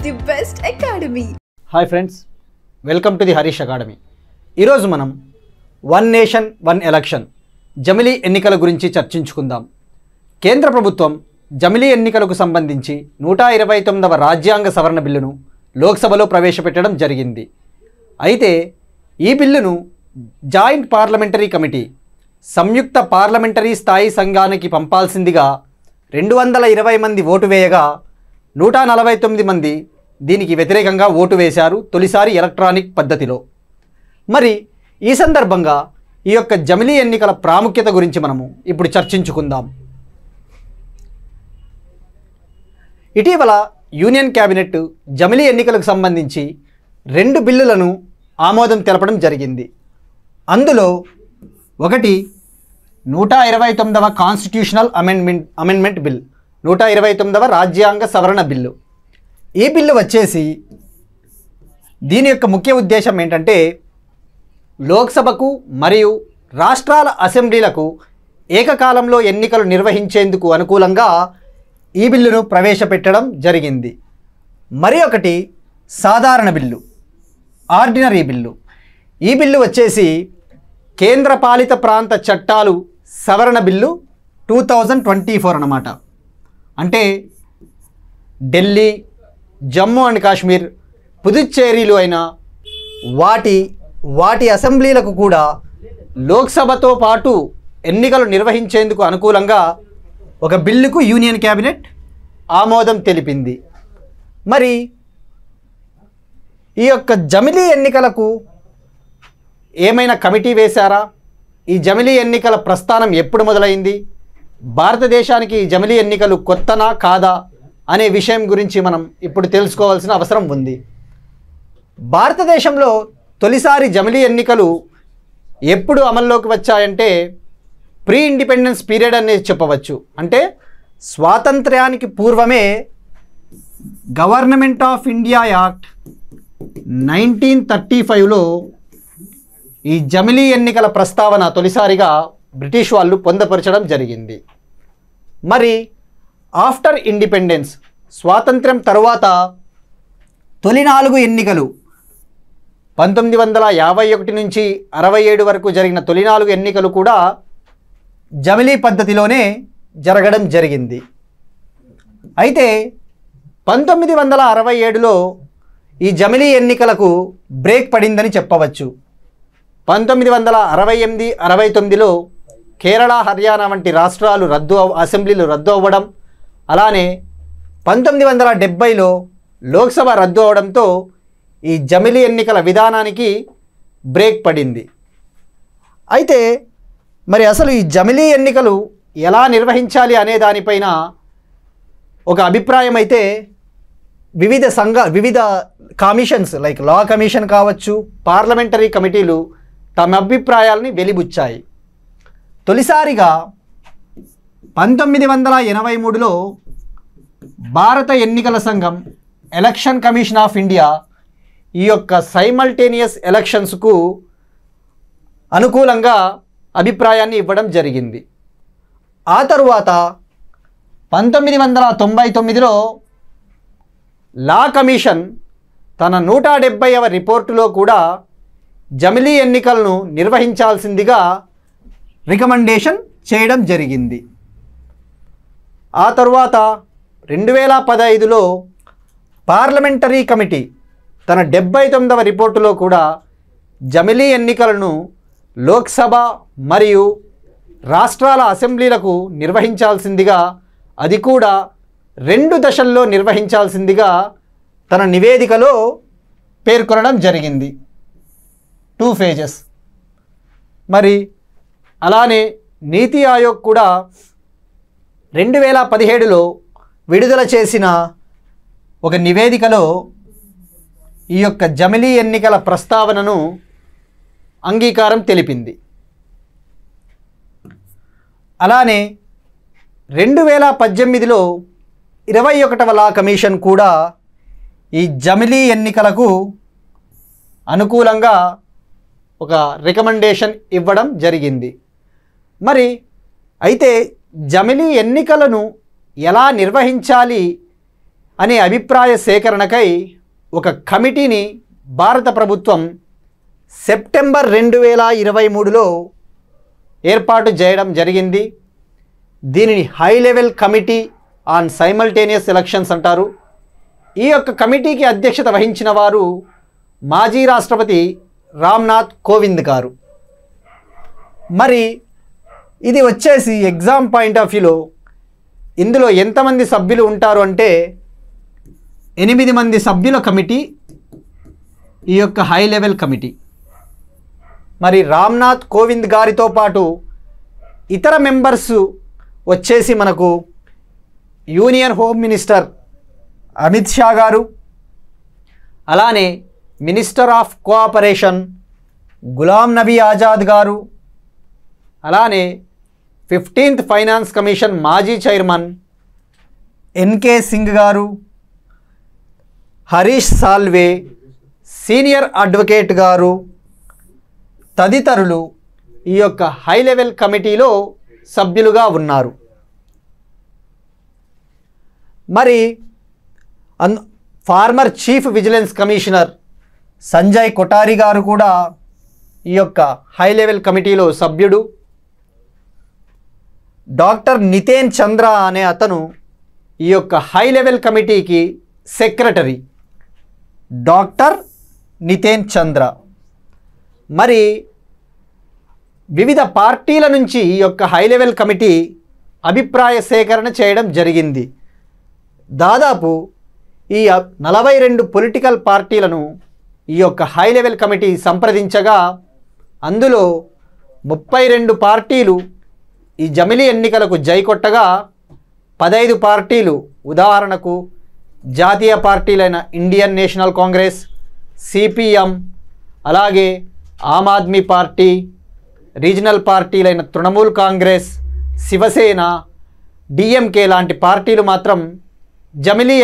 the best academy. Hi friends, welcome to the Harish Academy. ఈరోజు మనం one nation one election జమిలీ ఎన్నికల గురించి చర్చించుకుందాం. కేంద్ర ప్రభుత్వం జమిలీ ఎన్నికలకు సంబంధించి 129వ రాజ్యాంగ సవరణ బిల్లును లోక్సభలో ప్రవేశపెట్టడం జరిగింది. అయితే ఈ బిల్లును జాయింట్ పార్లమెంటరీ కమిటీ సంయుక్త పార్లమెంటరీ స్థాయి సంఘానికి పంపాల్సిందిగా 220 మంది ఓటు వేయగా 149 మంది దీనికి వ్యతిరేకంగా ఓటు వేశారు తొలిసారి ఎలక్ట్రానిక్ పద్ధతిలో. మరి ఈ సందర్భంగా ఈ యొక్క జమిలీ ఎన్నికల ప్రాముఖ్యత గురించి మనము ఇప్పుడు చర్చించుకుందాం. ఇటీవల యూనియన్ క్యాబినెట్ జమిలీ ఎన్నికలకు సంబంధించి 2 బిల్లులను ఆమోదం తెలపడం జరిగింది. అందులో ఒకటి 129వ కాన్స్టిట్యూషనల్ అమెండ్మెంట్ బిల్, 129వ రాజ్యాంగ సవరణ బిల్లు. ఈ బిల్లు వచ్చేసి దీని యొక్క ముఖ్య ఉద్దేశం ఏంటంటే లోక్సభకు మరియు రాష్ట్రాల అసెంబ్లీలకు ఏకకాలంలో ఎన్నికలు నిర్వహించేందుకు అనుకూలంగా ఈ బిల్లును ప్రవేశపెట్టడం జరిగింది. మరి ఒకటి సాధారణ బిల్లు, ఆర్డినరీ బిల్లు. ఈ బిల్లు వచ్చేసి కేంద్రపాలిత ప్రాంత చట్టాలు సవరణ బిల్లు 2024 అన్నమాట. అంటే ఢిల్లీ, జమ్మూ అండ్ కాశ్మీర్, పుదుచ్చేరీలు అయిన వాటి అసెంబ్లీలకు కూడా లోక్సభతో పాటు ఎన్నికలు నిర్వహించేందుకు అనుకూలంగా ఒక బిల్లుకు యూనియన్ క్యాబినెట్ ఆమోదం తెలిపింది. మరి ఈ యొక్క జమిలీ ఎన్నికలకు ఏమైనా కమిటీ వేశారా? ఈ జమిలీ ఎన్నికల ప్రస్థానం ఎప్పుడు మొదలైంది? భారతదేశానికి ఈ జమిలీ ఎన్నికలు కొత్తనా కాదా అనే విషయం గురించి మనం ఇప్పుడు తెలుసుకోవాల్సిన అవసరం ఉంది. భారతదేశంలో తొలిసారి జమిలీ ఎన్నికలు ఎప్పుడు అమల్లోకి వచ్చాయంటే ప్రీ ఇండిపెండెన్స్ పీరియడ్ అనేది చెప్పవచ్చు. అంటే స్వాతంత్ర్యానికి పూర్వమే గవర్నమెంట్ ఆఫ్ ఇండియా యాక్ట్ 1935లో ఈ జమిలీ ఎన్నికల ప్రస్తావన తొలిసారిగా బ్రిటిష్ వాళ్ళు పొందపరచడం జరిగింది. మరి ఆఫ్టర్ ఇండిపెండెన్స్, స్వాతంత్ర్యం తరువాత తొలి 4 ఎన్నికలు 1951 నుంచి 67 వరకు జరిగిన తొలి 4 ఎన్నికలు కూడా జమిలీ పద్ధతిలోనే జరగడం జరిగింది. అయితే 1967లో ఈ జమిలీ ఎన్నికలకు బ్రేక్ పడిందని చెప్పవచ్చు. 1968, 69లో కేరళ, హర్యానా వంటి రాష్ట్రాలు అసెంబ్లీలు రద్దు అవ్వడం, అలానే 1970లో లోక్సభ రద్దు అవడంతో ఈ జమిలీ ఎన్నికల విధానానికి బ్రేక్ పడింది. అయితే మరి అసలు ఈ జమిలీ ఎన్నికలు ఎలా నిర్వహించాలి అనే దానిపైన ఒక అభిప్రాయం అయితే వివిధ కమిషన్స్ లైక్ లా కమిషన్ కావచ్చు, పార్లమెంటరీ కమిటీలు తమ అభిప్రాయాలని వెలిబుచ్చాయి. తొలిసారిగా 1983లో భారత ఎన్నికల సంఘం, ఎలక్షన్ కమిషన్ ఆఫ్ ఇండియా ఈ యొక్క సైమల్టేనియస్ ఎలక్షన్స్కు అనుకూలంగా అభిప్రాయాన్ని ఇవ్వడం జరిగింది. ఆ తరువాత 1999లో లా కమిషన్ తన 170వ రిపోర్టులో కూడా జమిలీ ఎన్నికలను నిర్వహించాల్సిందిగా రికమెండేషన్ చేయడం జరిగింది. ఆ తరువాత 2015లో పార్లమెంటరీ కమిటీ తన 79వ రిపోర్టులో కూడా జమిలీ ఎన్నికలను లోక్సభ మరియు రాష్ట్రాల అసెంబ్లీలకు నిర్వహించాల్సిందిగా, అది కూడా 2 దశల్లో నిర్వహించాల్సిందిగా తన నివేదికలో పేర్కొనడం జరిగింది. 2 phases. మరి అలానే నీతి ఆయోగ్ కూడా 2017లో విడుదల చేసిన ఒక నివేదికలో ఈ యొక్క జమిలీ ఎన్నికల ప్రస్తావనను అంగీకారం తెలిపింది. అలానే 2018లో 21వ లా కమిషన్ కూడా ఈ జమిలీ ఎన్నికలకు అనుకూలంగా ఒక రికమెండేషన్ ఇవ్వడం జరిగింది. మరి అయితే జమిలీ ఎన్నికలను ఎలా నిర్వహించాలి అనే అభిప్రాయ సేకరణకై ఒక కమిటీని భారత ప్రభుత్వం సెప్టెంబర్ 2023లో ఏర్పాటు చేయడం జరిగింది. దీనిని high level committee on simultaneous elections అంటారు. ఈ యొక్క కమిటీకి అధ్యక్షత వహించిన వారు మాజీ రాష్ట్రపతి రామ్నాథ్ కోవింద్ గారు. మరి ఇది వచ్చేసి ఎగ్జామ్ పాయింట్ ఆఫ్ వ్యూలో ఇందులో ఎంతమంది సభ్యులు ఉంటారు అంటే 8 మంది సభ్యుల కమిటీ ఈ యొక్క హై లెవెల్ కమిటీ. మరి రామ్నాథ్ కోవింద్ గారితో పాటు ఇతర మెంబర్స్ వచ్చేసి మనకు union home minister Amit Shah గారు, అలానే minister of cooperation Ghulam Nabi Azad గారు, అలానే 15th ఫైనాన్స్ కమిషన్ మాజీ చైర్మన్ ఎన్కే సింగ్ గారు, హరీష్ సాల్వే, సీనియర్ అడ్వకేట్ గారు తదితరులు ఈ యొక్క హై లెవెల్ కమిటీలో సభ్యులుగా ఉన్నారు. మరి former chief vigilance commissioner Sanjay Kothari గారు కూడా ఈ యొక్క హై లెవెల్ కమిటీలో సభ్యుడు. డాక్టర్ నితేన్ చంద్ర అనే అతను ఈ యొక్క హై లెవెల్ కమిటీకి సెక్రటరీ. డాక్టర్ నితేన్ చంద్ర. మరి వివిధ పార్టీల నుంచి ఈ యొక్క హై లెవెల్ కమిటీ అభిప్రాయ సేకరణ చేయడం జరిగింది. దాదాపు ఈ 42 పొలిటికల్ పార్టీలను ఈ యొక్క హై లెవెల్ కమిటీ సంప్రదించగా అందులో 32 పార్టీలు ఈ జమిలీ ఎన్నికలకు జై కొట్టగా 15 పార్టీలు, ఉదాహరణకు జాతీయ పార్టీలైన ఇండియన్ నేషనల్ కాంగ్రెస్, సిపిఎం, అలాగే ఆమ్ ఆద్మీ పార్టీ, రీజనల్ పార్టీలైన తృణమూల్ కాంగ్రెస్, శివసేన, డిఎంకే లాంటి పార్టీలు మాత్రం జమిలీ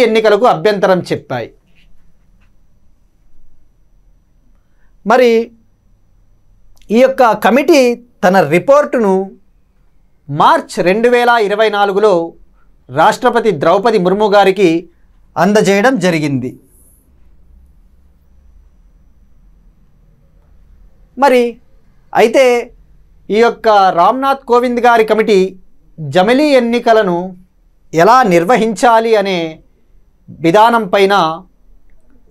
ఎన్నికలకు అభ్యంతరం చెప్పాయి. మరి ఈ యొక్క కమిటీ తన రిపోర్టును మార్చ్ 2024లో రాష్ట్రపతి ద్రౌపది ముర్ము గారికి అందజేయడం జరిగింది. మరి అయితే ఈ యొక్క రామ్నాథ్ కోవింద్ గారి కమిటీ జమిలీ ఎన్నికలను ఎలా నిర్వహించాలి అనే విధానం పైన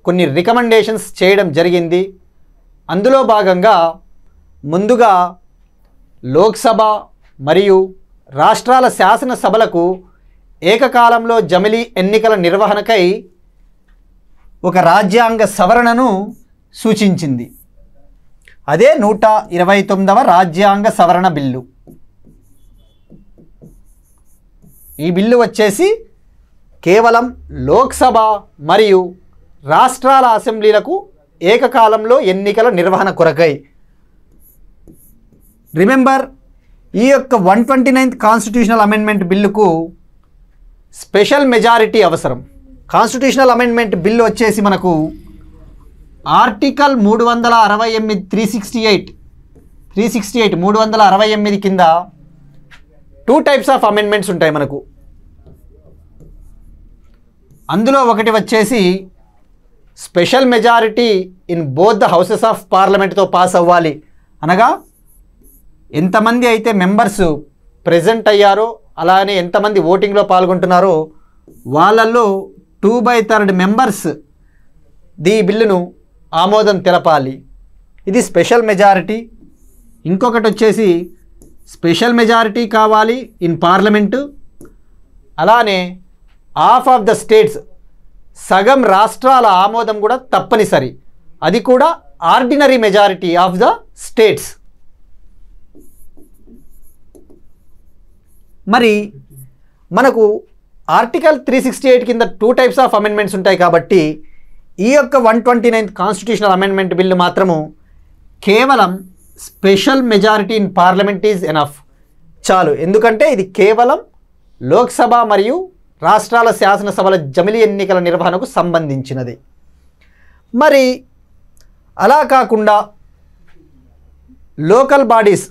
కొన్ని రికమెండేషన్స్ చేయడం జరిగింది. అందులో భాగంగా ముందుగా లోక్సభ మరియు రాష్ట్రాల శాసనసభలకు ఏకకాలంలో జమిలీ ఎన్నికల నిర్వహణకై ఒక రాజ్యాంగ సవరణను సూచించింది. అదే 129వ రాజ్యాంగ సవరణ బిల్లు. ఈ బిల్లు వచ్చేసి కేవలం లోక్సభ మరియు రాష్ట్రాల అసెంబ్లీలకు ఏకకాలంలో ఎన్నికల నిర్వహణ కొరకై. రిమెంబర్, ఈ యొక్క 129th కాన్స్టిట్యూషనల్ అమెండ్మెంట్ బిల్లుకు స్పెషల్ మెజారిటీ అవసరం. కాన్స్టిట్యూషనల్ అమెండ్మెంట్ బిల్లు వచ్చేసి మనకు ఆర్టికల్ 368 368 కింద 2 టైప్స్ ఆఫ్ అమెండ్మెంట్స్ ఉంటాయి మనకు. అందులో ఒకటి వచ్చేసి special majority in both the houses of పార్లమెంట్తో పాస్ అవ్వాలి. అనగా ఎంతమంది అయితే మెంబర్స్ ప్రెజెంట్ అయ్యారో, అలానే ఎంతమంది ఓటింగ్లో పాల్గొంటున్నారో వాళ్ళల్లో 2/3 మెంబర్స్ ఈ బిల్లును ఆమోదం తెలపాలి. ఇది స్పెషల్ మెజారిటీ. ఇంకొకటి వచ్చేసి స్పెషల్ మెజారిటీ కావాలి ఇన్ పార్లమెంటు, అలానే హాఫ్ ఆఫ్ ద స్టేట్స్, సగం రాష్ట్రాల ఆమోదం కూడా తప్పనిసరి. అది కూడా ordinary majority of the states. మరి మనకు ఆర్టికల్ 368 కింద 2 టైప్స్ ఆఫ్ అమెండ్మెంట్స్ ఉంటాయి కాబట్టి ఈ యొక్క 129th కాన్స్టిట్యూషనల్ అమెండ్మెంట్ బిల్లు మాత్రము కేవలం special majority in parliament is enough, చాలు. ఎందుకంటే ఇది కేవలం లోక్సభ మరియు రాష్ట్రాల శాసనసభల జమిలీ ఎన్నికల నిర్వహణకు సంబంధించినది. మరి అలా కాకుండా లోకల్ బాడీస్,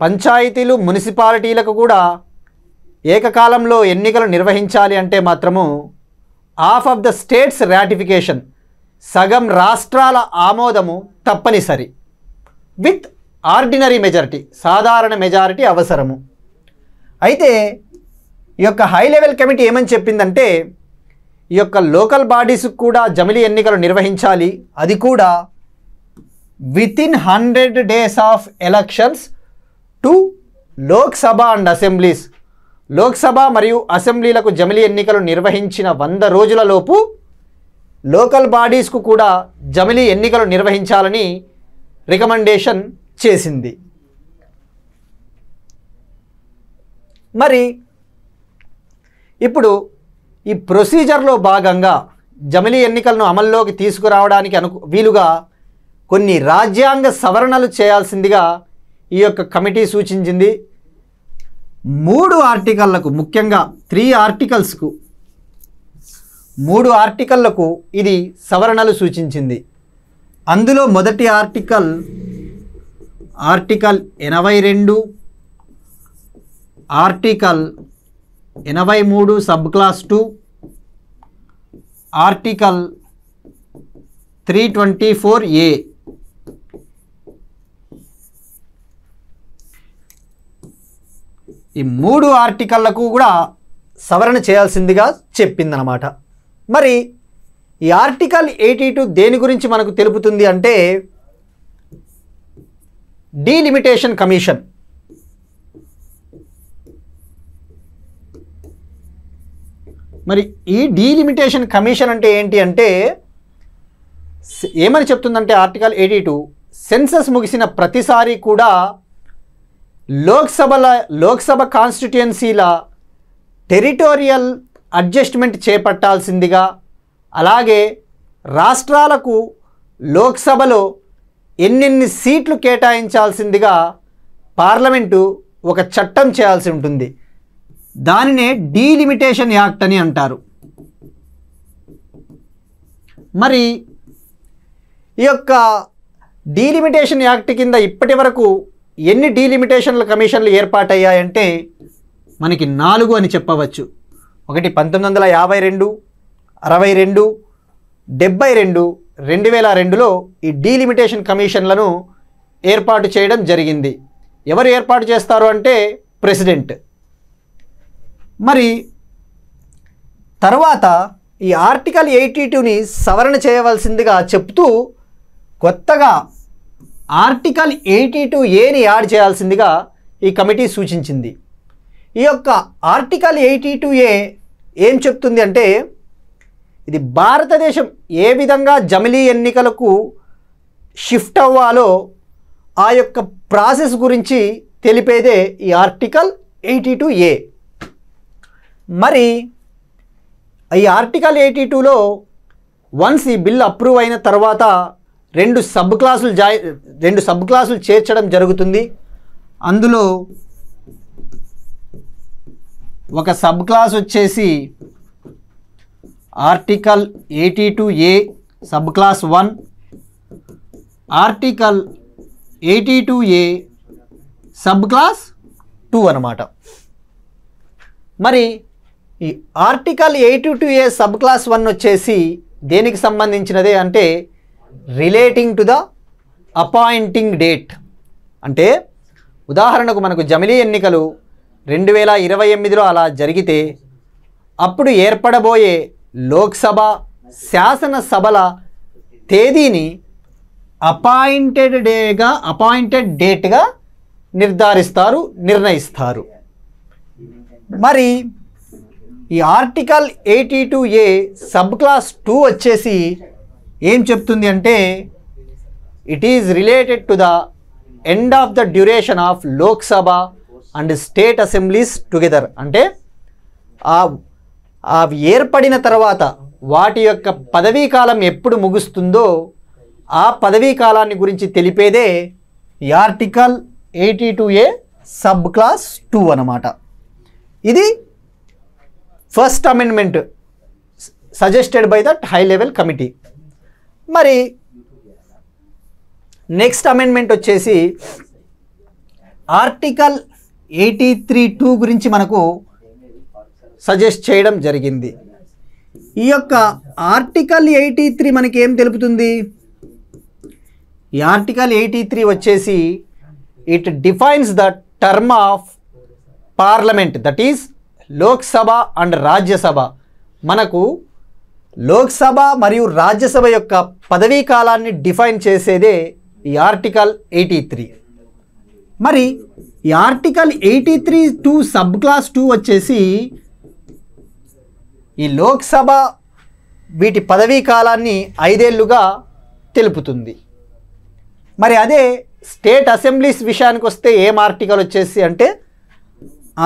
పంచాయతీలు, మున్సిపాలిటీలకు కూడా ఏకకాలంలో ఎన్నికలు నిర్వహించాలి అంటే మాత్రము half of the states ratification, సగం రాష్ట్రాల ఆమోదము తప్పనిసరి. విత్ ఆర్డినరీ మెజారిటీ, సాధారణ మెజారిటీ అవసరము. అయితే ఈ యొక్క హై లెవెల్ కమిటీ ఏమని చెప్పిందంటే ఈ యొక్క లోకల్ బాడీస్కి కూడా జమిలీ ఎన్నికలు నిర్వహించాలి, అది కూడా within 100 days of elections to Lok Sabha and assemblies. Lok Sabha మరియు అసెంబ్లీలకు జమిలీ ఎన్నికలు నిర్వహించిన 100 రోజులలోపు లోకల్ బాడీస్కు కూడా జమిలీ ఎన్నికలు నిర్వహించాలని రికమెండేషన్ చేసింది. మరి ఇప్పుడు ఈ ప్రొసీజర్లో భాగంగా జమిలీ ఎన్నికలను అమల్లోకి తీసుకురావడానికి వీలుగా కొన్ని రాజ్యాంగ సవరణలు చేయాల్సిందిగా ఈ యొక్క కమిటీ సూచించింది. 3 ఆర్టికళ్లకు, ముఖ్యంగా 3 ఆర్టికల్స్కు, 3 ఆర్టికళ్లకు ఇది సవరణలు సూచించింది. అందులో మొదటి article 82, article 83 sub class 2, article 324A. ఈ 3 ఆర్టికళ్లకు కూడా సవరణ చేయాల్సిందిగా చెప్పిందనమాట. మరి ఈ ఆర్టికల్ 82 దేని గురించి మనకు తెలుపుతుంది అంటే డీలిమిటేషన్ కమిషన్. మరి ఈ డీలిమిటేషన్ కమిషన్ అంటే ఏంటి అంటే ఏమని చెప్తుందంటే ఆర్టికల్ 82 సెన్సస్ ముగిసిన ప్రతిసారి కూడా లోక్సభ కాన్స్టిట్యుయెన్సీల టెరిటోరియల్ అడ్జస్ట్మెంట్ చేపట్టాల్సిందిగా, అలాగే రాష్ట్రాలకు లోక్సభలో ఎన్నెన్ని సీట్లు కేటాయించాల్సిందిగా పార్లమెంటు ఒక చట్టం చేయాల్సి ఉంటుంది. దానినే డీలిమిటేషన్ యాక్ట్ అని అంటారు. మరి ఈ యొక్క డీలిమిటేషన్ యాక్ట్ కింద ఇప్పటి వరకు ఎన్ని డీలిమిటేషన్ల కమిషన్లు ఏర్పాటయ్యాయంటే మనకి 4 అని చెప్పవచ్చు. ఒకటి 1952, 62, 72, 2002లో ఈ డీలిమిటేషన్ కమిషన్లను ఏర్పాటు చేయడం జరిగింది. ఎవరు ఏర్పాటు చేస్తారు అంటే ప్రెసిడెంట్. మరి తర్వాత ఈ ఆర్టికల్ 82ని సవరణ చేయవలసిందిగా చెప్తూ కొత్తగా ఆర్టికల్ 82Aని యాడ్ చేయాల్సిందిగా ఈ కమిటీ సూచించింది. ఈ యొక్క ఆర్టికల్ 82A ఏం చెప్తుంది అంటే ఇది భారతదేశం ఏ విధంగా జమిలీ ఎన్నికలకు షిఫ్ట్ అవ్వాలో ఆ యొక్క ప్రాసెస్ గురించి తెలిపేదే ఈ ఆర్టికల్ 82A. మరి ఈ ఆర్టికల్ 82లో వన్స్ ఈ బిల్ అప్రూవ్ అయిన తర్వాత 2 సబ్ క్లాసులు చేర్చడం జరుగుతుంది. అందులో ఒక సబ్ క్లాస్ వచ్చేసి article 82A sub class 1, article 82A sub class 2 అన్నమాట. మరి ఈ ఆర్టికల్ 82A సబ్ క్లాస్ 1 వచ్చేసి దేనికి సంబంధించినదే అంటే relating to the appointing date. అంటే ఉదాహరణకు మనకు జమిలీ ఎన్నికలు 2028లో అలా జరిగితే అప్పుడు ఏర్పడబోయే లోక్సభ, శాసనసభల తేదీని అపాయింటెడ్ డేట్గా నిర్ణయిస్తారు. మరి ఈ ఆర్టికల్ 82A సబ్ క్లాస్ 2 వచ్చేసి ఏం చెప్తుంది అంటే it is related to the end of the duration of Lok Sabha and state assemblies together. అంటే అవి ఏర్పడిన తర్వాత వాటి యొక్క పదవీ కాలం ఎప్పుడు ముగుస్తుందో ఆ పదవీ కాలాన్ని గురించి తెలిపేదే ఈ ఆర్టికల్ 82A సబ్ క్లాస్ 2 అన్నమాట. ఇది first amendment suggested by that high level committee. మరి నెక్స్ట్ అమెండ్మెంట్ వచ్చేసి ఆర్టికల్ 83(2) గురించి మనకు సజెస్ట్ చేయడం జరిగింది. ఈ యొక్క ఆర్టికల్ 83 మనకి ఏం తెలుపుతుంది? ఈ ఆర్టికల్ 83 వచ్చేసి it defines the term of parliament, that is Lok Sabha and Rajya Sabha. మనకు లోక్సభ మరియు రాజ్యసభ యొక్క పదవీ కాలాన్ని డిఫైన్ చేసేదే ఈ ఆర్టికల్ 83. మరి ఈ ఆర్టికల్ 83 సబ్ క్లాస్ 2 వచ్చేసి ఈ లోక్సభ వీటి పదవీ కాలాన్ని 5 ఏళ్లుగా తెలుపుతుంది. మరి అదే స్టేట్ అసెంబ్లీస్ విషయానికి వస్తే ఏం ఆర్టికల్ వచ్చేసి అంటే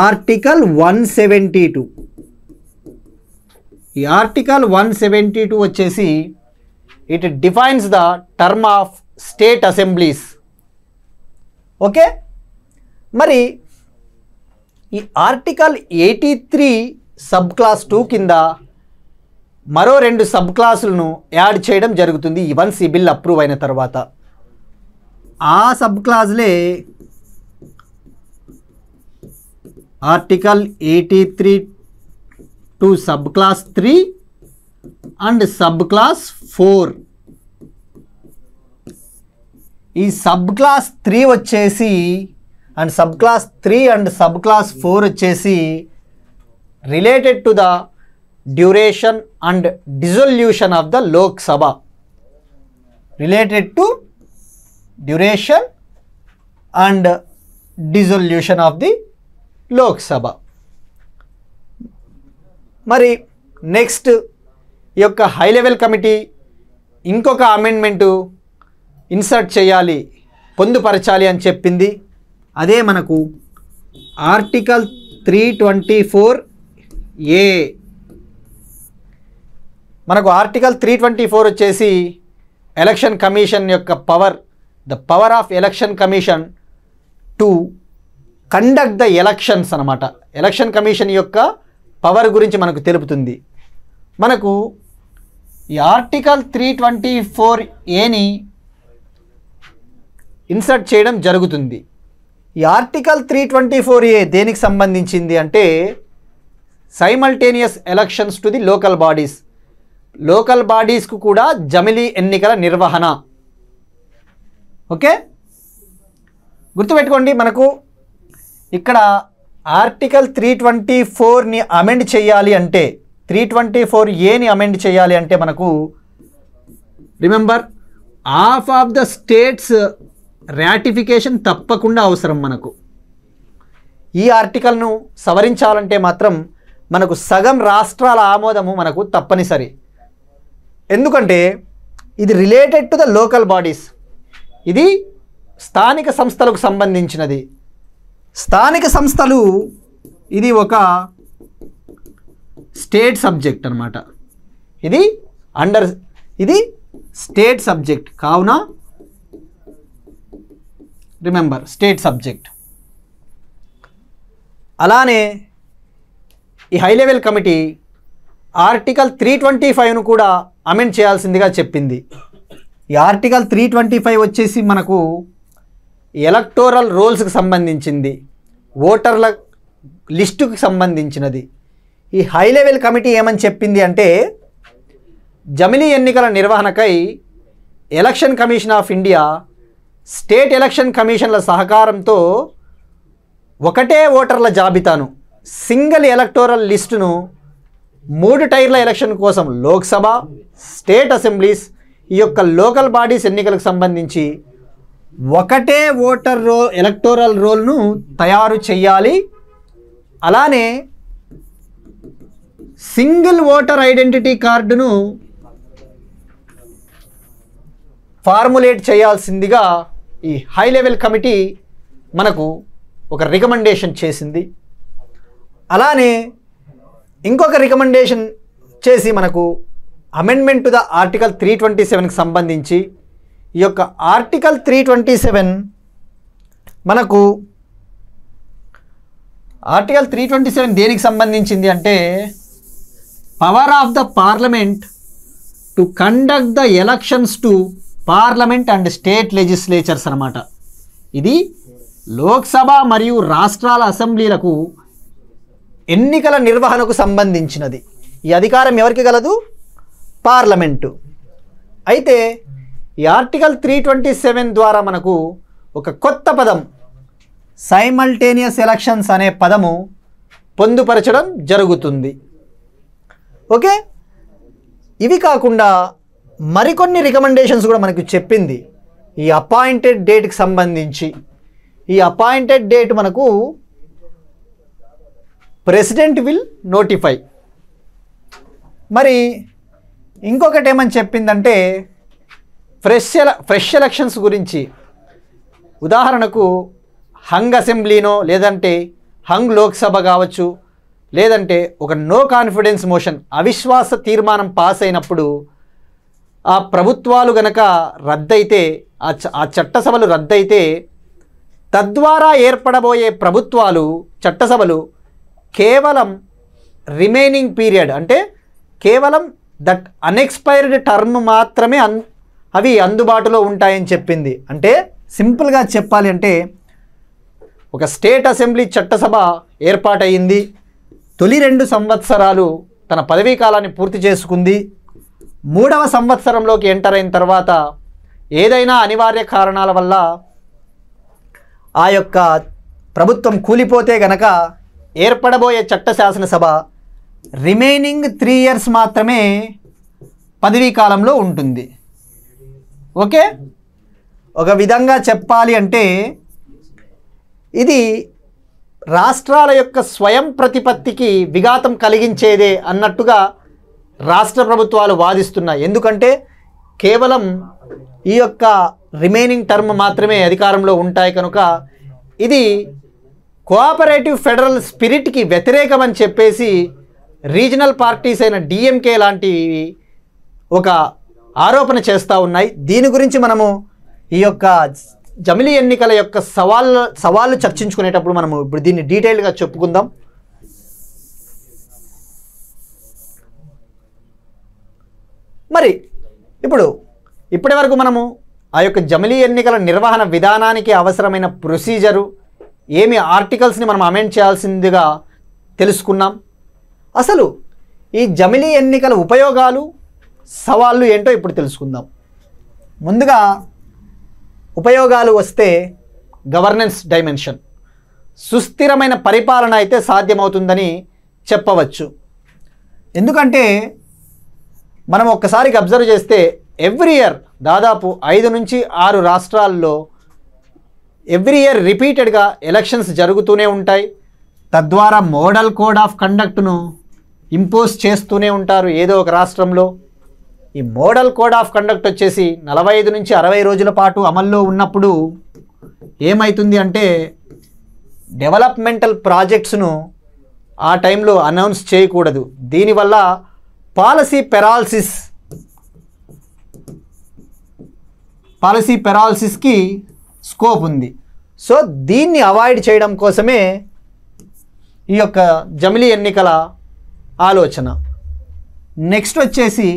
ఆర్టికల్ 172. ఈ ఆర్టికల్ 172 వచ్చేసి it defines the term of state assemblies. Okay, మరి ఈ ఆర్టికల్ 83 సబ్ క్లాస్ 2 కింద మరో 2 సబ్ క్లాసులను యాడ్ చేయడం జరుగుతుంది వన్స్ ఈ బిల్ అప్రూవ్ అయిన తర్వాత. ఆ సబ్ క్లాజులే article 83 sub clause 3 and sub clause 4. ఈ సబ్ క్లాస్ 3 వచ్చేసి and sub clause 3 and sub clause 4 వచ్చేసి related to the duration and dissolution of the Lok Sabha. Related to duration and dissolution of the Lok Sabha. మరి next ఈ యొక్క high level committee ఇంకొక amendment insert చేయాలి, పొందుపరచాలి అని చెప్పింది. అదే మనకు ఆర్టికల్ 324A. మనకు ఆర్టికల్ 324 వచ్చేసి ఎలక్షన్ కమిషన్ యొక్క power, the power of election commission to conduct the elections అన్నమాట. ఎలక్షన్ కమిషన్ యొక్క పవర్ గురించి మనకు తెలుపుతుంది. మనకు ఈ ఆర్టికల్ 324Aని ఇన్సర్ట్ చేయడం జరుగుతుంది. ఈ ఆర్టికల్ 324A దేనికి సంబంధించింది అంటే simultaneous elections to the local bodies. Local బాడీస్కు కూడా జమిలీ ఎన్నికల నిర్వహణ. ఓకే, గుర్తుపెట్టుకోండి. మనకు ఇక్కడ ఆర్టికల్ 324ని అమెండ్ చేయాలి అంటే 324Aని అమెండ్ చేయాలి అంటే మనకు remember half of the states ratification తప్పకుండా అవసరం. మనకు ఈ ఆర్టికల్ను సవరించాలంటే మాత్రం మనకు సగం రాష్ట్రాల ఆమోదము మనకు తప్పనిసరి. ఎందుకంటే ఇది related to the local bodies, ఇది స్థానిక సంస్థలకు సంబంధించినది. స్థానిక సంస్థలు ఇది ఒక స్టేట్ సబ్జెక్ట్ అన్నమాట. ఇది స్టేట్ సబ్జెక్ట్ కావున రిమెంబర్ స్టేట్ సబ్జెక్ట్. అలానే ఈ హై లెవెల్ కమిటీ ఆర్టికల్ 325ను కూడా అమెండ్ చేయాల్సిందిగా చెప్పింది. ఈ ఆర్టికల్ 325 వచ్చేసి మనకు ఎలక్టోరల్ రోల్స్కి సంబంధించింది, ఓటర్ల లిస్టుకి సంబంధించినది. ఈ హై లెవెల్ కమిటీ ఏమని చెప్పింది అంటే జమిలీ ఎన్నికల నిర్వహణకై election commission of India state election కమిషన్ల సహకారంతో ఒకటే ఓటర్ల జాబితాను, సింగిల్ ఎలక్టోరల్ లిస్టును 3 టైర్ల ఎలక్షన్ కోసం లోక్సభ, స్టేట్ అసెంబ్లీస్, ఈ యొక్క లోకల్ బాడీస్ ఎన్నికలకు సంబంధించి ఒకటే ఎలక్టోరల్ రోల్ను తయారు చేయాలి. అలానే సింగిల్ ఓటర్ ఐడెంటిటీ కార్డును ఫార్ములేట్ చేయాల్సిందిగా ఈ హై లెవెల్ కమిటీ మనకు ఒక రికమెండేషన్ చేసింది. అలానే ఇంకొక రికమెండేషన్ చేసి మనకు అమెండ్మెంట్ టు ద ఆర్టికల్ 327కి సంబంధించి ఈ యొక్క ఆర్టికల్ 327 మనకు ఆర్టికల్ 327 దేనికి సంబంధించింది అంటే power of the parliament to conduct the elections to parliament and state legislatures అన్నమాట. ఇది లోక్సభ మరియు రాష్ట్రాల అసెంబ్లీలకు ఎన్నికల నిర్వహణకు సంబంధించినది. ఈ అధికారం ఎవరికి గలదు? పార్లమెంటు. అయితే ఈ ఆర్టికల్ 327 ద్వారా మనకు ఒక కొత్త పదం సైమల్టేనియస్ ఎలక్షన్స్ అనే పదము పొందుపరచడం జరుగుతుంది. ఓకే, ఇవి కాకుండా మరికొన్ని రికమెండేషన్స్ కూడా మనకు చెప్పింది ఈ అపాయింటెడ్ డేట్కి సంబంధించి. ఈ అపాయింటెడ్ డేట్ మనకు ప్రెసిడెంట్ విల్ నోటిఫై. మరి ఇంకొకటి ఏమని చెప్పిందంటే ఫ్రెష్ ఎలక్షన్స్ గురించి. ఉదాహరణకు హంగ్ అసెంబ్లీనో లేదంటే హంగ్ లోక్సభ కావచ్చు, లేదంటే ఒక నో కాన్ఫిడెన్స్ మోషన్ అవిశ్వాస తీర్మానం పాస్ అయినప్పుడు ఆ ప్రభుత్వాలు గనక రద్దయితే, ఆ చట్టసభలు రద్దయితే తద్వారా ఏర్పడబోయే ప్రభుత్వాలు చట్టసభలు కేవలం రిమైనింగ్ పీరియడ్ అంటే కేవలం దట్ అన్ఎక్స్పైర్డ్ టర్మ్ మాత్రమే అవి అందుబాటులో ఉంటాయని చెప్పింది. అంటే సింపుల్గా చెప్పాలి అంటే ఒక స్టేట్ అసెంబ్లీ చట్టసభ ఏర్పాటయింది, తొలి 2 సంవత్సరాలు తన పదవీ కాలాన్ని పూర్తి చేసుకుంది. 3వ సంవత్సరంలోకి ఎంటర్ అయిన తర్వాత ఏదైనా అనివార్య కారణాల వల్ల ఆ యొక్క ప్రభుత్వం కూలిపోతే గనక ఏర్పడబోయే చట్ట శాసనసభ రిమైనింగ్ 3 years మాత్రమే పదవీ కాలంలో ఉంటుంది. ఓకే, ఒక విధంగా చెప్పాలి అంటే ఇది రాష్ట్రాల యొక్క స్వయం ప్రతిపత్తికి విఘాతం కలిగించేదే అన్నట్టుగా రాష్ట్ర ప్రభుత్వాలు వాదిస్తున్నాయి. ఎందుకంటే కేవలం ఈ యొక్క రిమైనింగ్ టర్మ్ మాత్రమే అధికారంలో ఉంటాయి కనుక ఇది కోఆపరేటివ్ ఫెడరల్ స్పిరిట్కి వ్యతిరేకమని చెప్పేసి రీజనల్ పార్టీస్ అయిన డిఎంకే లాంటివి ఒక ఆరోపణ చేస్తూ ఉన్నాయి. దీని గురించి మనము ఈ యొక్క జమిలీ ఎన్నికల యొక్క సవాళ్ళు చర్చించుకునేటప్పుడు మనము ఇప్పుడు దీన్ని డీటెయిల్గా చెప్పుకుందాం. మరి ఇప్పటి వరకు మనము ఆ యొక్క జమిలీ ఎన్నికల నిర్వహణ విధానానికి అవసరమైన ప్రొసీజరు ఏమి ఆర్టికల్స్ని మనం అమెండ్ చేయాల్సిందిగా తెలుసుకున్నాం. అసలు ఈ జమిలీ ఎన్నికల ఉపయోగాలు సవాళ్ళు ఏంటో ఇప్పుడు తెలుసుకుందాం. ముందుగా ఉపయోగాలు వస్తే గవర్నెన్స్ డైమెన్షన్, సుస్థిరమైన పరిపాలన అయితే సాధ్యమవుతుందని చెప్పవచ్చు. ఎందుకంటే మనం ఒక్కసారికి అబ్జర్వ్ చేస్తే ఎవ్రీ ఇయర్ దాదాపు 5 నుంచి 6 రాష్ట్రాల్లో ఎవ్రీ ఇయర్ రిపీటెడ్గా ఎలక్షన్స్ జరుగుతూనే ఉంటాయి. తద్వారా మోడల్ కోడ్ ఆఫ్ కండక్ట్ను ఇంపోజ్ చేస్తూనే ఉంటారు ఏదో ఒక రాష్ట్రంలో. ఈ మోడల్ కోడ్ ఆఫ్ కండక్ట్ వచ్చేసి 45 నుంచి 60 రోజుల పాటు అమల్లో ఉన్నప్పుడు ఏమవుతుంది అంటే డెవలప్మెంటల్ ప్రాజెక్ట్స్ను ఆ టైంలో అనౌన్స్ చేయకూడదు. దీనివల్ల పాలసీ పెరాలసిస్కి స్కోప్ ఉంది. సో దీన్ని అవాయిడ్ చేయడం కోసమే ఈ యొక్క జమిలీ ఎన్నికల ఆలోచన. నెక్స్ట్ వచ్చేసి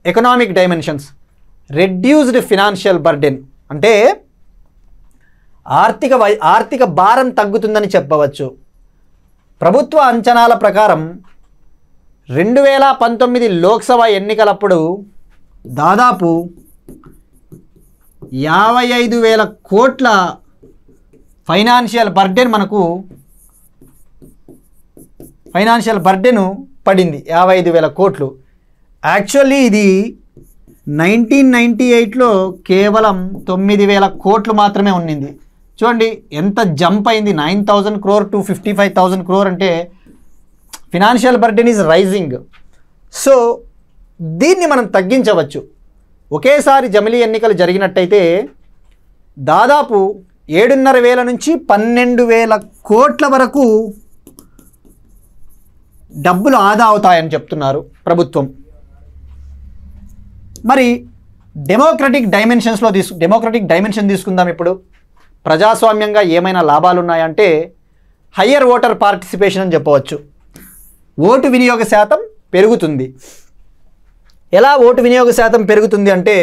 economic dimensions, reduced financial burden అంటే ఆర్థిక భారం తగ్గుతుందని చెప్పవచ్చు. ప్రభుత్వ అంచనాల ప్రకారం 2019 లోక్సభ ఎన్నికలప్పుడు దాదాపు 55,000 కోట్ల ఫైనాన్షియల్ బర్డెను పడింది. 55,000 కోట్లు. యాక్చువల్లీ ఇది 1998లో కేవలం 9,000 కోట్లు మాత్రమే ఉన్నింది. చూడండి ఎంత జంప్ అయింది, 9,000 crore to 55,000 crore అంటే financial burden is rising. So దీన్ని మనం తగ్గించవచ్చు. ఒకేసారి జమిలీ ఎన్నికలు జరిగినట్టయితే దాదాపు 7,500 నుంచి 12,000 కోట్ల వరకు డబ్బులు ఆదా అవుతాయని చెప్తున్నారు ప్రభుత్వం. మరి డెమోక్రటిక్ డైమెన్షన్ తీసుకుందాం. ఇప్పుడు ప్రజాస్వామ్యంగా ఏమైనా లాభాలు ఉన్నాయంటే హయ్యర్ ఓటర్ పార్టిసిపేషన్ అని చెప్పవచ్చు. ఓటు వినియోగ శాతం పెరుగుతుంది. ఎలా ఓటు వినియోగ శాతం పెరుగుతుంది అంటే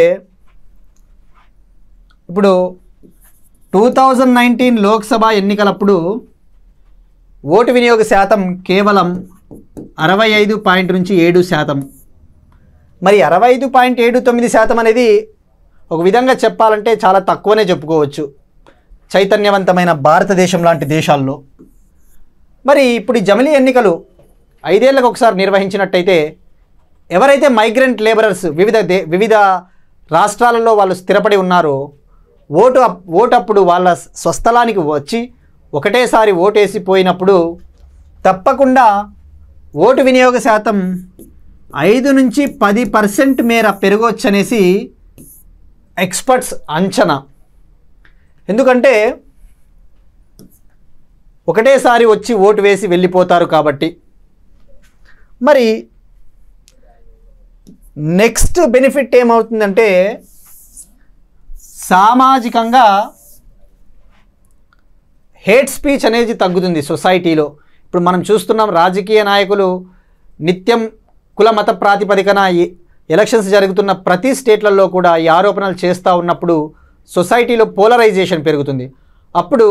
ఇప్పుడు 2019 లోక్సభ ఎన్నికలప్పుడు ఓటు వినియోగ శాతం కేవలం 65.7%. మరి 65.79% అనేది ఒక విధంగా చెప్పాలంటే చాలా తక్కువనే చెప్పుకోవచ్చు చైతన్యవంతమైన భారతదేశం లాంటి దేశాల్లో. మరి ఇప్పుడు ఈ జమిలీ ఎన్నికలు 5 ఏళ్లకు ఒకసారి నిర్వహించినట్టయితే ఎవరైతే మైగ్రెంట్ లేబరర్స్ వివిధ రాష్ట్రాలలో వాళ్ళు స్థిరపడి ఉన్నారో ఓటు అప్పుడు వాళ్ళ స్వస్థలానికి వచ్చి ఒకటేసారి ఓటేసిపోయినప్పుడు తప్పకుండా ఓటు వినియోగ శాతం 5 నుంచి 10% మేర పెరగవచ్చనేసి ఎక్స్పర్ట్స్ అంచనా. ఎందుకంటే ఒకటేసారి వచ్చి ఓటు వేసి వెళ్ళిపోతారు కాబట్టి. మరి నెక్స్ట్ బెనిఫిట్ ఏమవుతుందంటే సామాజికంగా హేట్ స్పీచ్ అనేది తగ్గుతుంది సొసైటీలో. ఇప్పుడు మనం చూస్తున్నాం రాజకీయ నాయకులు నిత్యం కుల మత ప్రాతిపదికన ఎలక్షన్స్ జరుగుతున్న ప్రతి స్టేట్లలో కూడా ఈ ఆరోపణలు చేస్తూ ఉన్నప్పుడు సొసైటీలో పోలరైజేషన్ పెరుగుతుంది. అప్పుడు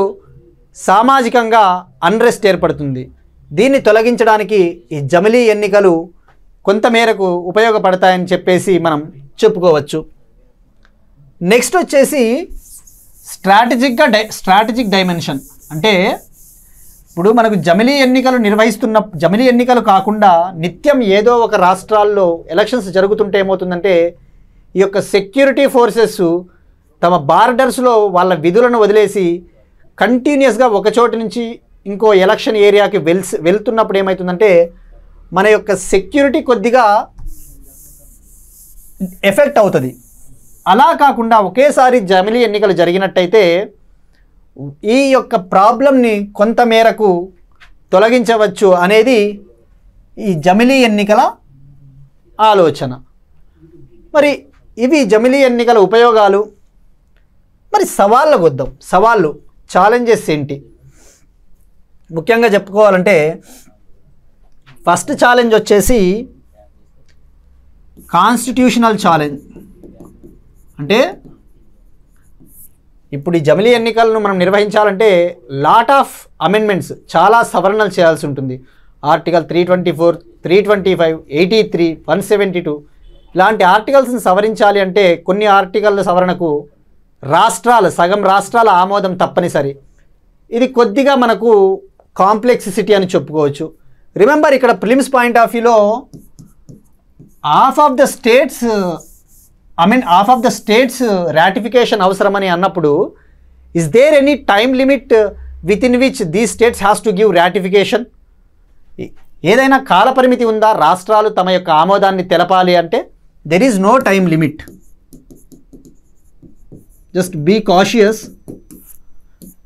సామాజికంగా అన్రెస్ట్ ఏర్పడుతుంది. దీన్ని తొలగించడానికి ఈ జమిలీ ఎన్నికలు కొంతమేరకు ఉపయోగపడతాయని చెప్పేసి చెప్పుకోవచ్చు. నెక్స్ట్ వచ్చేసి స్ట్రాటజిక్ డైమెన్షన్. అంటే ఇప్పుడు మనకు జమిలీ ఎన్నికలు కాకుండా నిత్యం ఏదో ఒక రాష్ట్రాల్లో ఎలక్షన్స్ జరుగుతుంటే ఏమవుతుందంటే ఈ యొక్క సెక్యూరిటీ ఫోర్సెస్ తమ బార్డర్స్లో వాళ్ళ విధులను వదిలేసి కంటిన్యూస్గా ఒక చోటు నుంచి ఇంకో ఎలక్షన్ ఏరియాకి వెళ్తున్నప్పుడు ఏమవుతుందంటే మన యొక్క సెక్యూరిటీ కొద్దిగా ఎఫెక్ట్ అవుతుంది. అలా కాకుండా ఒకేసారి జమిలీ ఎన్నికలు జరిగినట్టయితే ఈ యొక్క ప్రాబ్లంని కొంతమేరకు తొలగించవచ్చు అనేది ఈ జమిలీ ఎన్నికల ఆలోచన. మరి ఇవి జమిలీ ఎన్నికల ఉపయోగాలు. మరి సవాళ్ళకు వద్దాం. ఛాలెంజెస్ ఏంటి? ముఖ్యంగా చెప్పుకోవాలంటే ఫస్ట్ ఛాలెంజ్ వచ్చేసి కాన్స్టిట్యూషనల్ ఛాలెంజ్. అంటే ఇప్పుడు ఈ జమిలీ ఎన్నికలను మనం నిర్వహించాలంటే లాట్ ఆఫ్ అమెండ్మెంట్స్, చాలా సవరణలు చేయాల్సి ఉంటుంది. ఆర్టికల్ 324, 325, 83, 172 ఇలాంటి ఆర్టికల్స్ని సవరించాలి అంటే కొన్ని ఆర్టికల్ సవరణకు సగం రాష్ట్రాల ఆమోదం తప్పనిసరి. ఇది కొద్దిగా మనకు కాంప్లెక్సిటీ అని చెప్పుకోవచ్చు. రిమెంబర్, ఇక్కడ ప్రిలిమ్స్ పాయింట్ ఆఫ్ వ్యూలో half of the states ratification అవసరమని అన్నప్పుడు is there any time limit within which these states has to give ratification? ఏదైనా కాలపరిమితి ఉందా రాష్ట్రాలు తమ యొక్క ఆమోదాన్ని తెలపాలి అంటే? There is no time limit. Just be cautious.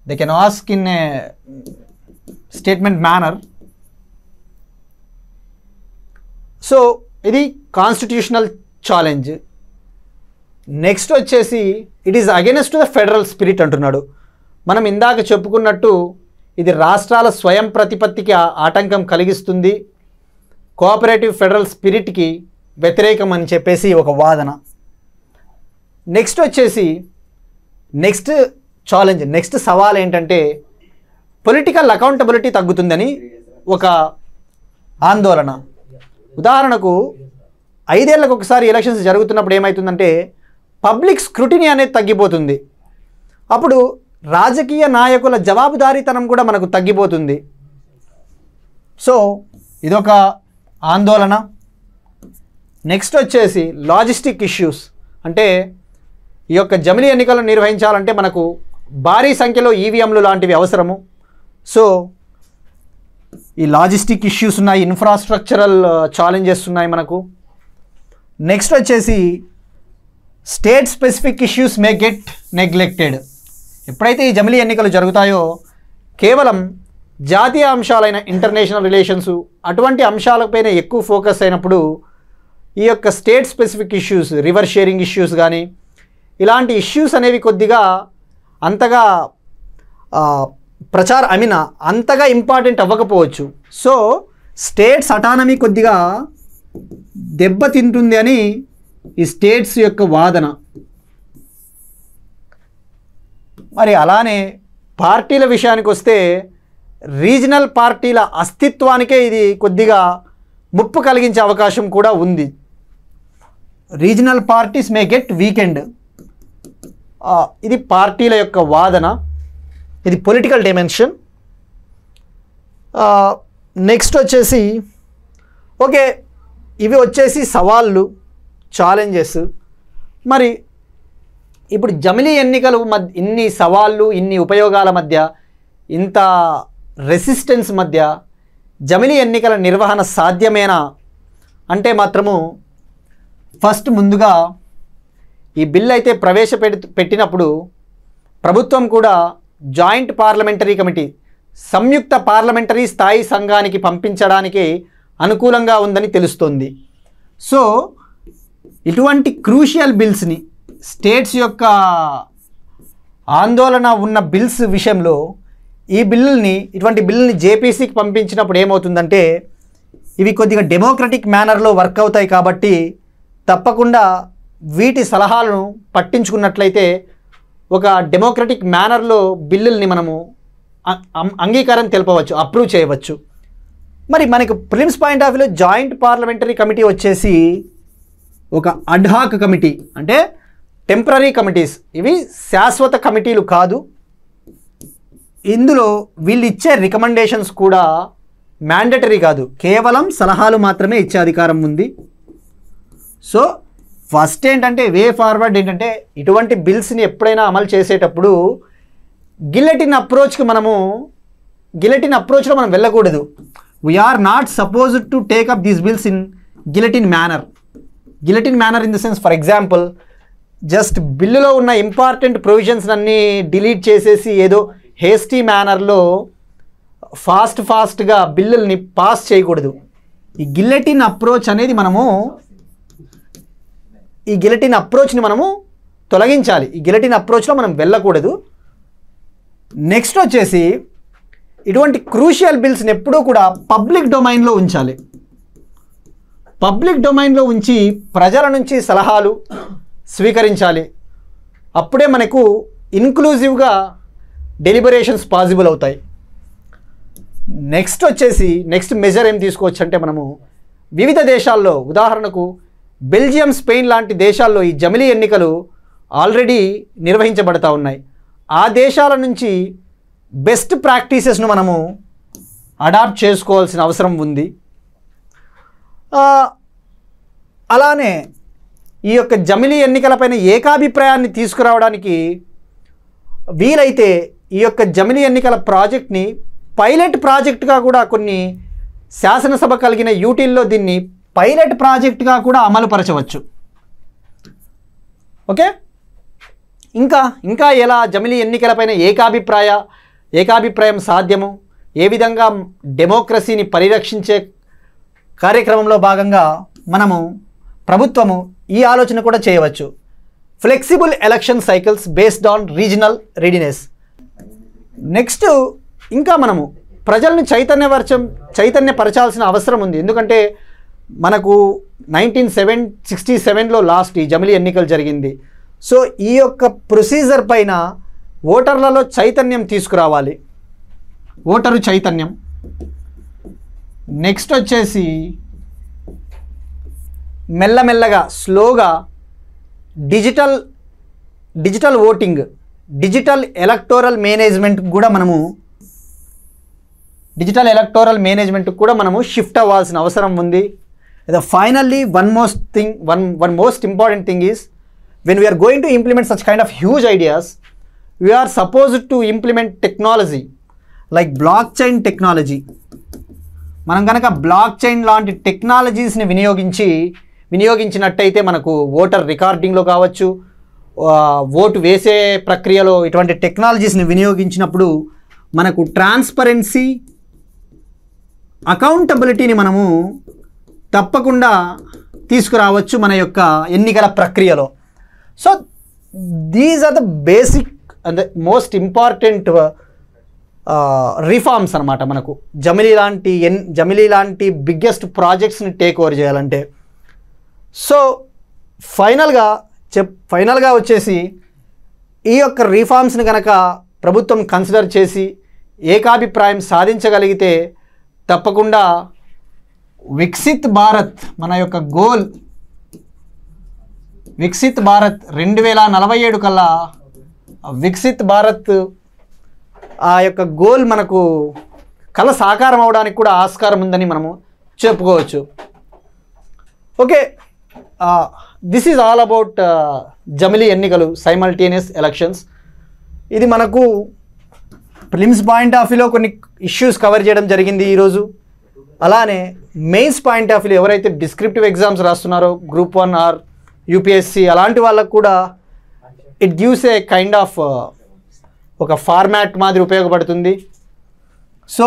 They can ask in a statement manner. So ఇది కాన్స్టిట్యూషనల్ ఛాలెంజ్. నెక్స్ట్ వచ్చేసి it is against the federal spirit అంటున్నాడు. మనం ఇందాక చెప్పుకున్నట్టు ఇది రాష్ట్రాల స్వయం ప్రతిపత్తికి ఆటంకం కలిగిస్తుంది, కోఆపరేటివ్ ఫెడరల్ స్పిరిట్కి వ్యతిరేకం అని చెప్పేసి ఒక వాదన. నెక్స్ట్ వచ్చేసి నెక్స్ట్ సవాల్ ఏంటంటే పొలిటికల్ అకౌంటబిలిటీ తగ్గుతుందని ఒక ఆందోళన. ఉదాహరణకు 5 ఏళ్లకు ఒకసారి ఎలక్షన్స్ జరుగుతున్నప్పుడు ఏమవుతుందంటే పబ్లిక్ స్క్రూటినీ అనేది తగ్గిపోతుంది. అప్పుడు రాజకీయ నాయకుల జవాబుదారీతనం కూడా మనకు తగ్గిపోతుంది. సో ఇదొక ఆందోళన. నెక్స్ట్ వచ్చేసి లాజిస్టిక్ ఇష్యూస్. అంటే ఈ యొక్క జమిలీ ఎన్నికలను నిర్వహించాలంటే మనకు భారీ సంఖ్యలో ఈవీఎంలు లాంటివి అవసరము. సో ఈ లాజిస్టిక్ ఇష్యూస్ ఉన్నాయి, ఇన్ఫ్రాస్ట్రక్చరల్ ఛాలెంజెస్ ఉన్నాయి మనకు. నెక్స్ట్ వచ్చేసి state specific issues may get neglected. ఎప్పుడైతే ఈ జమిలీ ఎన్నికలు జరుగుతాయో కేవలం జాతీయ అంశాలైన ఇంటర్నేషనల్ రిలేషన్స్ అటువంటి అంశాలపైన ఎక్కువ ఫోకస్ అయినప్పుడు ఈ యొక్క state specific issues, river sharing issues కానీ ఇలాంటి ఇష్యూస్ అనేవి కొద్దిగా అంతగా అంతగా ఇంపార్టెంట్ అవ్వకపోవచ్చు. సో స్టేట్స్ అటానమీ కొద్దిగా దెబ్బతింటుంది అని ఈ స్టేట్స్ యొక్క వాదన. మరి అలానే పార్టీల విషయానికి వస్తే రీజనల్ పార్టీల అస్తిత్వానికే ఇది కొద్దిగా ముప్పు కలిగించే అవకాశం కూడా ఉంది. Regional parties may get weekend. ఇది పార్టీల యొక్క వాదన, ఇది పొలిటికల్ డైమెన్షన్. నెక్స్ట్ వచ్చేసి ఓకే, ఇవి వచ్చేసి సవాళ్ళు, ఛాలెంజెస్. మరి ఇప్పుడు జమిలీ ఎన్నికలు ఇన్ని సవాళ్ళు, ఇన్ని ఉపయోగాల మధ్య, ఇంత రెసిస్టెన్స్ మధ్య జమిలీ ఎన్నికల నిర్వహణ సాధ్యమేనా అంటే మాత్రము ఫస్ట్ ముందుగా ఈ బిల్ అయితే ప్రవేశపెట్టినప్పుడు ప్రభుత్వం కూడా జాయింట్ పార్లమెంటరీ కమిటీ, సంయుక్త పార్లమెంటరీ స్థాయి సంఘానికి పంపించడానికి అనుకూలంగా ఉందని తెలుస్తోంది. సో ఇటువంటి క్రూషియల్ బిల్స్ని, స్టేట్స్ యొక్క ఆందోళన ఉన్న బిల్స్ విషయంలో ఇటువంటి బిల్లుని జేపీసీకి పంపించినప్పుడు ఏమవుతుందంటే ఇవి కొద్దిగా డెమోక్రటిక్ మేనర్లో వర్క్ అవుతాయి. కాబట్టి తప్పకుండా వీటి సలహాలను పట్టించుకున్నట్లయితే ఒక డెమోక్రటిక్ మేనర్లో బిల్లుల్ని మనము అంగీకారం తెలపవచ్చు, అప్రూవ్ చేయవచ్చు. మరి మనకు ప్రిలిమ్స్ పాయింట్ ఆఫ్ వ్యూలో జాయింట్ పార్లమెంటరీ కమిటీ వచ్చేసి ఒక అడ్హాక్ కమిటీ, అంటే టెంపరరీ కమిటీస్. ఇవి శాశ్వత కమిటీలు కాదు. ఇందులో వీళ్ళు ఇచ్చే రికమెండేషన్స్ కూడా మ్యాండటరీ కాదు, కేవలం సలహాలు మాత్రమే ఇచ్చే అధికారం ఉంది. సో ఫస్ట్ ఏంటంటే వే ఫార్వర్డ్ ఏంటంటే ఇటువంటి బిల్స్ని ఎప్పుడైనా అమలు చేసేటప్పుడు గిలెటిన్ అప్రోచ్లో మనం వెళ్ళకూడదు. We're not supposed to take up these bills in guillotine manner. Guillotine manner in the sense, for example, just బిల్లులో ఉన్న ఇంపార్టెంట్ ప్రొవిజన్స్ అన్నీ డిలీట్ చేసేసి ఏదో హేస్టీ మేనర్లో ఫాస్ట్గా బిల్లుల్ని పాస్ చేయకూడదు. ఈ గిలెటిన్ అప్రోచ్ని మనము తొలగించాలి. ఈ గిలెటిన్ అప్రోచ్లో మనం వెళ్ళకూడదు. నెక్స్ట్ వచ్చేసి ఇటువంటి క్రూషియల్ బిల్స్ని ఎప్పుడూ కూడా పబ్లిక్ డొమైన్లో ఉంచాలి. పబ్లిక్ డొమైన్లో ఉంచి ప్రజల నుంచి సలహాలు స్వీకరించాలి. అప్పుడే మనకు ఇన్క్లూజివ్గా డెలిబరేషన్స్ పాసిబుల్ అవుతాయి. నెక్స్ట్ మెజర్ ఏం తీసుకోవచ్చు అంటే మనము వివిధ దేశాల్లో, ఉదాహరణకు బెల్జియం, స్పెయిన్ లాంటి దేశాల్లో ఈ జమిలీ ఎన్నికలు ఆల్రెడీ నిర్వహించబడతా ఉన్నాయి. ఆ దేశాల నుంచి బెస్ట్ ప్రాక్టీసెస్ను మనము అడాప్ట్ చేసుకోవాల్సిన అవసరం ఉంది. అలానే ఈ యొక్క జమిలీ ఎన్నికలపైన ఏకాభిప్రాయాన్ని తీసుకురావడానికి వీలైతే ఈ యొక్క జమిలీ ఎన్నికల ప్రాజెక్ట్ని పైలట్ ప్రాజెక్టుగా కూడా కొన్ని శాసనసభ కలిగిన యూటీల్లో దీన్ని పైలట్ ప్రాజెక్టుగా కూడా అమలుపరచవచ్చు. ఓకే, ఇంకా ఎలా జమిలీ ఎన్నికలపైన ఏకాభిప్రాయం సాధ్యము, ఏ విధంగా డెమోక్రసీని పరిరక్షించే కార్యక్రమంలో భాగంగా ప్రభుత్వము ఈ ఆలోచన కూడా చేయవచ్చు. Flexible election cycles based on regional readiness. Next ఇంకా మనము ప్రజలను చైతన్యపరచాల్సిన అవసరం ఉంది. ఎందుకంటే మనకు 1967లో లాస్ట్ ఈ జమిలీ ఎన్నికలు జరిగింది. సో ఈ యొక్క ప్రొసీజర్ పైన ఓటర్లలో చైతన్యం తీసుకురావాలి, ఓటరు చైతన్యం. నెక్స్ట్ వచ్చేసి మెల్లమెల్లగా స్లోగా డిజిటల్ ఓటింగ్, డిజిటల్ ఎలక్టోరల్ మేనేజ్మెంట్కి కూడా మనము షిఫ్ట్ అవ్వాల్సిన అవసరం ఉంది. Finally one most important thing is when we are going to implement such kind of huge ideas, we are supposed to implement technology like blockchain technology. మనం కనుక blockchain లాంటి టెక్నాలజీస్ని వినియోగించినట్టయితే మనకు ఓటర్ రికార్డింగ్లో కావచ్చు, ఓటు వేసే ప్రక్రియలో ఇటువంటి టెక్నాలజీస్ని వినియోగించినప్పుడు మనకు ట్రాన్స్పరెన్సీ, అకౌంటబిలిటీని మనము తప్పకుండా తీసుకురావచ్చు మన యొక్క ఎన్నికల ప్రక్రియలో. So these are the basic and the most important reforms అన్నమాట. మనకు జమిలీ లాంటి బిగ్గెస్ట్ ప్రాజెక్ట్స్ని టేక్ ఓవర్ చేయాలంటే. సో ఫైనల్గా వచ్చేసి ఈ యొక్క రిఫార్మ్స్ని కనుక ప్రభుత్వం కన్సిడర్ చేసి ఏకాభిప్రాయం సాధించగలిగితే తప్పకుండా వికసిత్ భారత్ మన యొక్క గోల్ వికసిత్ భారత్ 2047 కల్లా వికసిత్ భారత్ ఆ యొక్క గోల్ మనకు కళ సాకారం అవడానికి కూడా ఆస్కారం ఉందని మనము చెప్పుకోవచ్చు. Okay, this is all about జమిలీ ఎన్నికలు, సైమల్టేనియస్ ఎలక్షన్స్. ఇది మనకు ప్రిలిమ్స్ పాయింట్ ఆఫ్ వ్యూలో కొన్ని ఇష్యూస్ కవర్ చేయడం జరిగింది ఈరోజు. అలానే మెయిన్స్ పాయింట్ ఆఫ్ వ్యూలో ఎవరైతే డిస్క్రిప్టివ్ ఎగ్జామ్స్ రాస్తున్నారో గ్రూప్ 1 ఆర్ యూపీఎస్సి అలాంటి వాళ్ళకు కూడా it gives a kind of ఒక ఫార్మాట్ మాదిరి ఉపయోగపడుతుంది. So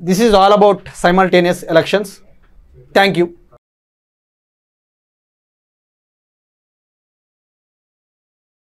this is all about simultaneous elections. Thank you.